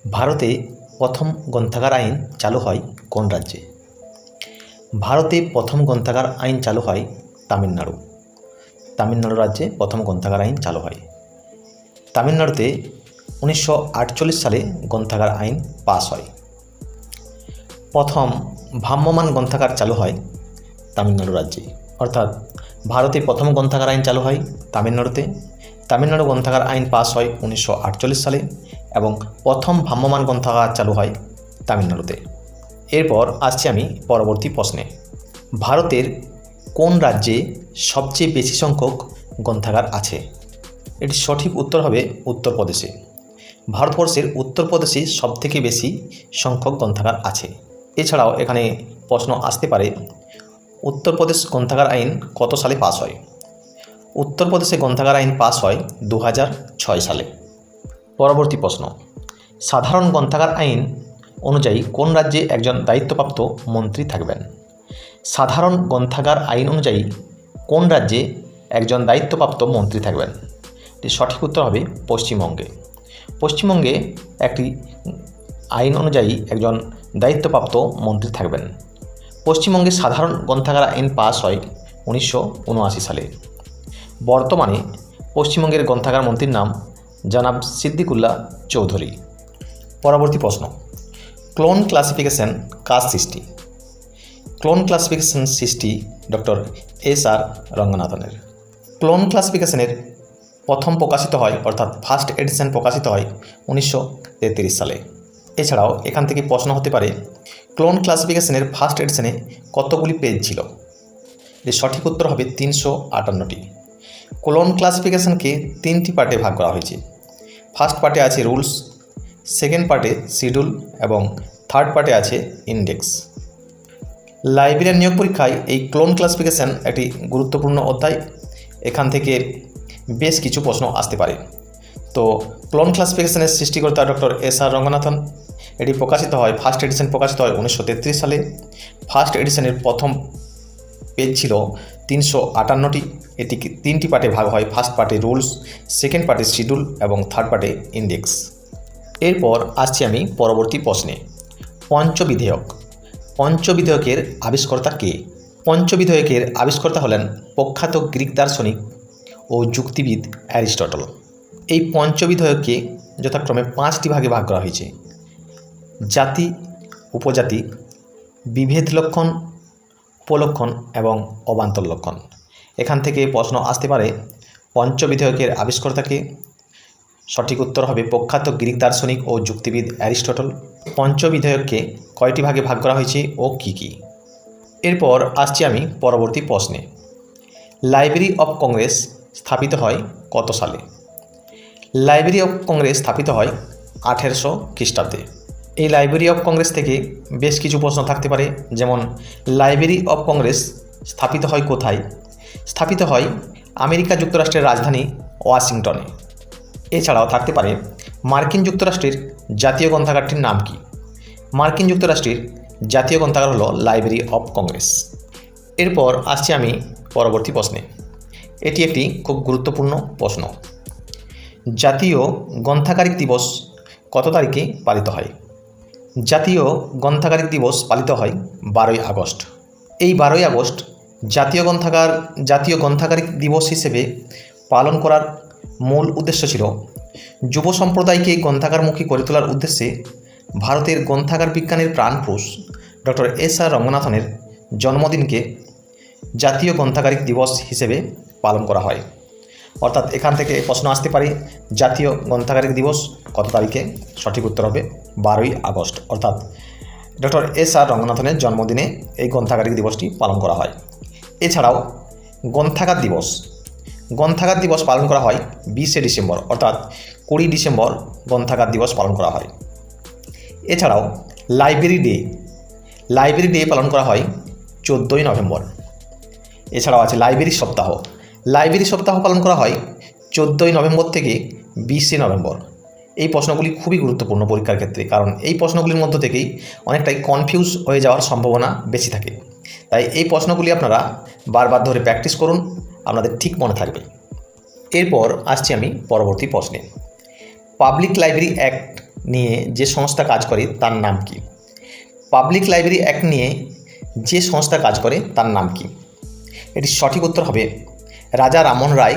ভারতে প্রথম গ্রন্থাগার আইন চালু হয় কোন রাজ্যে? ভারতে প্রথম গ্রন্থাগার আইন চালু হয় তামিলনাড়ু। তামিলনাড়ু রাজ্যে প্রথম গ্রন্থাগার আইন চালু হয়। তামিলনাড়ুতে 1948 সালে গ্রন্থাগার আইন পাস হয়। প্রথম ভ্রাম্যমাণ গ্রন্থাগার চালু হয় তামিলনাড়ু রাজ্যে। অর্থাৎ ভারতে প্রথম গ্রন্থাগার আইন চালু হয় তামিলনাড়ুতে। তামিলনাড়ু গ্রন্থাগার আইন পাস হয় 1948 সালে এবং প্রথম ভ্রাম্যমাণ গ্রন্থাগার চালু হয় তামিলনাড়ুতে। এরপর আসছি আমি পরবর্তী প্রশ্নে। ভারতের কোন রাজ্যে সবচেয়ে বেশি সংখ্যক গ্রন্থাগার আছে? এটির সঠিক উত্তর হবে উত্তরপ্রদেশে। ভারতবর্ষের উত্তরপ্রদেশে সবথেকে বেশি সংখ্যক গ্রন্থাগার আছে। এছাড়াও এখানে প্রশ্ন আসতে পারে, উত্তরপ্রদেশ গ্রন্থাগার আইন কত সালে পাস হয়? উত্তরপ্রদেশে গ্রন্থাগার আইন পাস হয় 2006 সালে। পরবর্তী প্রশ্ন, সাধারণ গ্রন্থাগার আইন অনুযায়ী কোন রাজ্যে একজন দায়িত্বপ্রাপ্ত মন্ত্রী থাকবেন? সাধারণ গ্রন্থাগার আইন অনুযায়ী কোন রাজ্যে একজন দায়িত্বপ্রাপ্ত মন্ত্রী থাকবেন? এর সঠিক উত্তর হবে পশ্চিমবঙ্গে। পশ্চিমবঙ্গে একটি আইন অনুযায়ী একজন দায়িত্বপ্রাপ্ত মন্ত্রী থাকবেন। পশ্চিমবঙ্গে সাধারণ গ্রন্থাগার আইন পাস হয় 1979 সালে। বর্তমানে পশ্চিমবঙ্গের গ্রন্থাগার মন্ত্রীর নাম জনাব সিদ্দিকুল্লাহ চৌধুরী। পরবর্তী প্রশ্ন, ক্লোন ক্লাসিফিকেশন কার সৃষ্টি? ক্লোন ক্লাসিফিকেশন সৃষ্টি ডক্টর এস.আর. রঙ্গনাথনের। ক্লোন ক্লাসিফিকেশনের প্রথম প্রকাশিত হয়, অর্থাৎ ফার্স্ট এডিশন প্রকাশিত হয় 1933 সালে। এছাড়াও এখান থেকে প্রশ্ন হতে পারে, ক্লোন ক্লাসিফিকেশনের ফার্স্ট এডিশনে কতগুলি পেজ ছিল? এর সঠিক উত্তর হবে 358টি। ক্লোন ক্লাসিফিকেশনকে 3টি পার্টে ভাগ করা হয়েছে। ফার্স্ট পার্টে আছে রুলস, সেকেন্ড পার্টে শিডিউল এবং থার্ড পার্টে আছে ইন্ডেক্স। লাইব্রেরিয়ান নিয়োগ পরীক্ষায় এই ক্লোন ক্লাসিফিকেশন একটি গুরুত্বপূর্ণ অধ্যায়। এখান থেকে বেশ কিছু প্রশ্ন আসতে পারে। তো ক্লোন ক্লাসিফিকেশনের সৃষ্টিকর্তা ডক্টর এস.আর. রঙ্গনাথন। এটি প্রকাশিত হয়, ফার্স্ট এডিশন প্রকাশিত হয় 1933 সালে। ফার্স্ট এডিশনের প্রথম পেজ ছিল 358টি। এটিকে 3টি পার্টে ভাগ হয়। ফার্স্ট পার্টে রুলস, সেকেন্ড পার্টে শিডিউল এবং থার্ড পার্টে ইন্ডেক্স। এরপর আসছি আমি পরবর্তী প্রশ্নে। পঞ্চবিধেয়ক। পঞ্চবিধেয়কের আবিষ্কর্তা কে? পঞ্চবিধেয়কের আবিষ্কর্তা হলেন প্রখ্যাত গ্রিক দার্শনিক ও যুক্তিবিদ অ্যারিস্টটল। এই পঞ্চবিধেয়ককে যথাক্রমে 5টি ভাগে ভাগ করা হয়েছে: জাতি, উপজাতি, বিভেদ লক্ষণ, উপলক্ষণ এবং অবান্তর লক্ষণ। এখান থেকে প্রশ্ন আসতে পারে, পঞ্চবিধেয়কের আবিষ্কর্তাকে? সঠিক উত্তর হবে প্রখ্যাত গ্রিক দার্শনিক ও যুক্তিবিদ অ্যারিস্টটল। পঞ্চবিধেয়ককে কয়টি ভাগে ভাগ করা হয়েছে ও কী কী? এরপর আসছি আমি পরবর্তী প্রশ্নে। লাইব্রেরি অফ কংগ্রেস স্থাপিত হয় কত সালে? লাইব্রেরি অফ কংগ্রেস স্থাপিত হয় 1800 খ্রিস্টাব্দে। এই লাইব্রেরি অফ কংগ্রেস থেকে বেশ কিছু প্রশ্ন থাকতে পারে, যেমন লাইব্রেরি অফ কংগ্রেস স্থাপিত হয় কোথায়? স্থাপিত হয় আমেরিকা যুক্তরাষ্ট্রের রাজধানী ওয়াশিংটনে। এছাড়াও থাকতে পারে, মার্কিন যুক্তরাষ্ট্রের জাতীয় গ্রন্থাগারটির নাম কি? মার্কিন যুক্তরাষ্ট্রের জাতীয় গ্রন্থাগার হলো লাইব্রেরি অফ কংগ্রেস। এরপর আসছি আমি পরবর্তী প্রশ্নে। এটি একটি খুব গুরুত্বপূর্ণ প্রশ্ন। জাতীয় গ্রন্থাগারিক দিবস কত তারিখে পালিত হয়? জাতীয় গ্রন্থাগারিক দিবস পালিত হয় 12ই আগস্ট। এই 12ই আগস্ট জাতীয় গ্রন্থাগারিক দিবস হিসেবে পালন করার মূল উদ্দেশ্য ছিল যুব সম্প্রদায়কে গ্রন্থাগারমুখী করে তোলার উদ্দেশ্যে ভারতের গ্রন্থাগার বিজ্ঞানের প্রাণপুরুষ ডক্টর এস.আর. রঙ্গনাথনের জন্মদিনকে জাতীয় গ্রন্থাগারিক দিবস হিসেবে পালন করা হয়। অর্থাৎ এখান থেকে প্রশ্ন আসতে পারে, জাতীয় গ্রন্থাগারিক দিবস কত তারিখে? সঠিক উত্তর হবে 12ই আগস্ট। অর্থাৎ ডক্টর এস.আর. রঙ্গনাথনের জন্মদিনে এই গ্রন্থাগারিক দিবসটি পালন করা হয়। এছাড়াও গ্রন্থাগার দিবস পালন করা হয় 20শে ডিসেম্বর, অর্থাৎ 20 ডিসেম্বর গ্রন্থাগার দিবস পালন করা হয়। এছাড়াও লাইব্রেরি ডে পালন করা হয় 14ই নভেম্বর। এছাড়াও আছে লাইব্রেরি সপ্তাহ পালন করা হয় 14ই নভেম্বর থেকে 20শে নভেম্বর। এই প্রশ্নগুলি খুবই গুরুত্বপূর্ণ পরীক্ষার ক্ষেত্রে, কারণ এই প্রশ্নগুলির মধ্য থেকেই অনেকটাই কনফিউজ হয়ে যাওয়ার সম্ভাবনা বেশি থাকে। তাই এই প্রশ্নগুলি আপনারা বারবার ধরে প্র্যাকটিস করুন, আপনাদের ঠিক মনে থাকবে। এরপর আসছি আমি পরবর্তী প্রশ্নে। পাবলিক লাইব্রেরি অ্যাক্ট নিয়ে যে সংস্থা কাজ করে তার নাম কি? পাবলিক লাইব্রেরি অ্যাক্ট নিয়ে যে সংস্থা কাজ করে তার নাম কি? এটি সঠিক উত্তর হবে রাজা রামমোহন রায়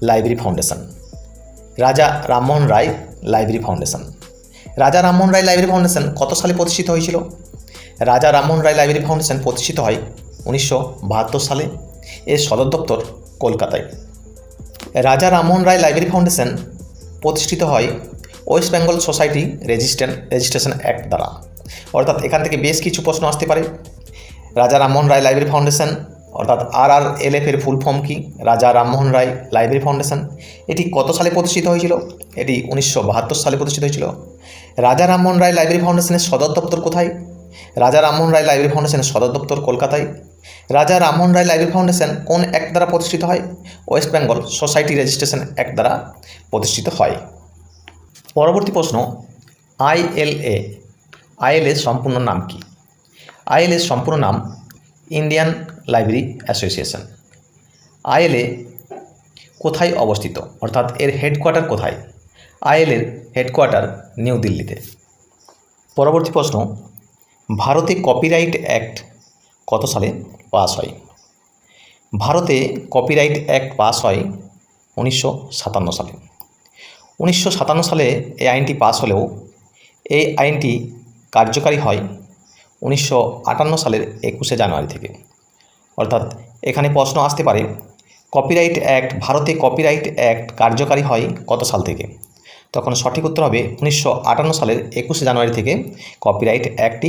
লাইব্রেরি ফাউন্ডেশন। রাজা রামমোহন রায় লাইব্রেরি ফাউন্ডেশন। রাজা রামমোহন রায় লাইব্রেরি ফাউন্ডেশন কত সালে প্রতিষ্ঠিত হয়েছিল? রাজা রামমোহন রায় লাইব্রেরি ফাউন্ডেশন প্রতিষ্ঠিত হয় 1972 সালে। এর সদর দপ্তর কলকাতায়। রাজা রামমোহন রায় লাইব্রেরি ফাউন্ডেশন প্রতিষ্ঠিত হয় West Bengal society registration act দ্বারা। অর্থাৎ এখান থেকে বেশ কিছু প্রশ্ন আসতে পারে। রাজা রামমোহন রায় লাইব্রেরি ফাউন্ডেশন অর্থাৎ RRLF এর ফুল ফর্ম কি? রাজা রামমোহন রায় লাইব্রেরি ফাউন্ডেশন। এটি কত সালে প্রতিষ্ঠিত হয়েছিল? এটি 1972 সালে প্রতিষ্ঠিত হয়েছিল। রাজা রামমোহন রায় লাইব্রেরি ফাউন্ডেশনের সদর দপ্তর কোথায়? রাজা রামমোহন রায় লাইব্রেরি ফাউন্ডেশনের সদর দপ্তর কলকাতায়। রাজা রামমোহন রায় লাইব্রেরি ফাউন্ডেশন কোন অ্যাক্ট দ্বারা প্রতিষ্ঠিত হয়? West Bengal society registration act দ্বারা প্রতিষ্ঠিত হয়। পরবর্তী প্রশ্ন, আইএলএ সম্পূর্ণ নাম কি? আইএলএ সম্পূর্ণ নাম ইন্ডিয়ান লাইব্রেরি অ্যাসোসিয়েশন। আইএলএ কোথায় অবস্থিত অর্থাৎ এর হেডকোয়ার্টার কোথায়? আইএলএর হেডকোয়ার্টার নিউ দিল্লিতে। পরবর্তী প্রশ্ন, ভারতে কপিরাইট অ্যাক্ট কত সালে পাস হয়? ভারতে কপিরাইট অ্যাক্ট পাস হয় 1957 সালে। 1957 সালে এই আইনটি পাস হলেও এই আইনটি কার্যকারী হয় 1958 সালের 21শে জানুয়ারি থেকে। অর্থাৎ এখানে প্রশ্ন আসতে পারে ভারতে কপিরাইট অ্যাক্ট কার্যকারী হয় কত সাল থেকে? তখন সঠিক উত্তর হবে 1958 সালের 21শে জানুয়ারি থেকে কপিরাইট অ্যাক্টটি